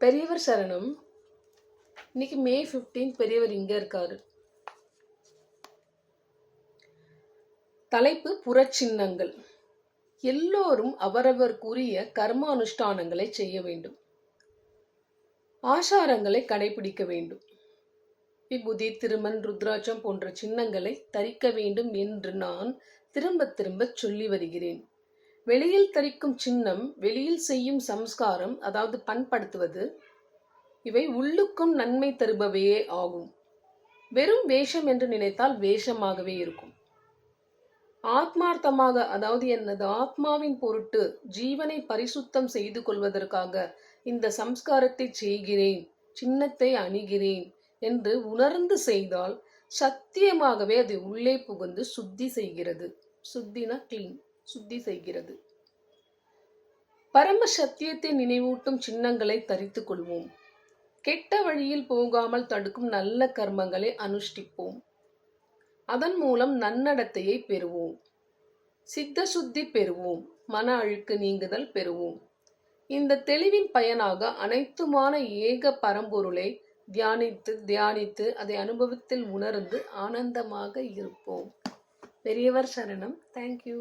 பெரியவர் சரணம். இன்னைக்கு மே 15 பெரியவர் இங்க இருக்காரு. தலைப்பு புறச்சின்னங்கள். எல்லோரும் அவரவர்க்குரிய கர்மானுஷ்டானங்களை செய்ய வேண்டும். ஆசாரங்களை கடைபிடிக்க வேண்டும். விபூதி, திருமண், ருத்ராட்சம் போன்ற சின்னங்களை தரிக்க வேண்டும் என்று நான் திரும்ப திரும்ப சொல்லி வருகிறேன். வெளியில் தரிக்கும் சின்னம், வெளியில் செய்யும் சம்ஸ்காரம், அதாவது பண்படுத்துவது, இவை உள்ளுக்கும் நன்மை தருபவையே ஆகும். வெறும் வேஷம் என்று நினைத்தால் வேஷமாகவே இருக்கும். ஆத்மார்த்தமாக, அதாவது எனது ஆத்மாவின் பொருட்டு ஜீவனை பரிசுத்தம் செய்து கொள்வதற்காக இந்த சம்ஸ்காரத்தை செய்கிறேன், சின்னத்தை அணிகிறேன் என்று உணர்ந்து செய்தால் சத்தியமாகவே அது உள்ளே புகுந்து சுத்தி செய்கிறது. சுத்தினா கிளீன், சுத்தி செய்கிறது. பரம சத்தியத்தை நினைவூட்டும் சின்னங்களை தரித்து கொள்வோம். கெட்ட வழியில் போகாமல் தடுக்கும் நல்ல கர்மங்களை அனுஷ்டிப்போம். அதன் மூலம் நன்னடத்தையை பெறுவோம். சித்த சுத்தி பெறுவோம். மன அழுக்கு நீங்குதல் பெறுவோம். இந்த தெளிவின் பயனாக அனைத்துமான ஏக பரம்பொருளை தியானித்து அதை அனுபவத்தில் உணர்ந்து ஆனந்தமாக இருப்போம். பெரியவர் சரணம். தேங்க்யூ.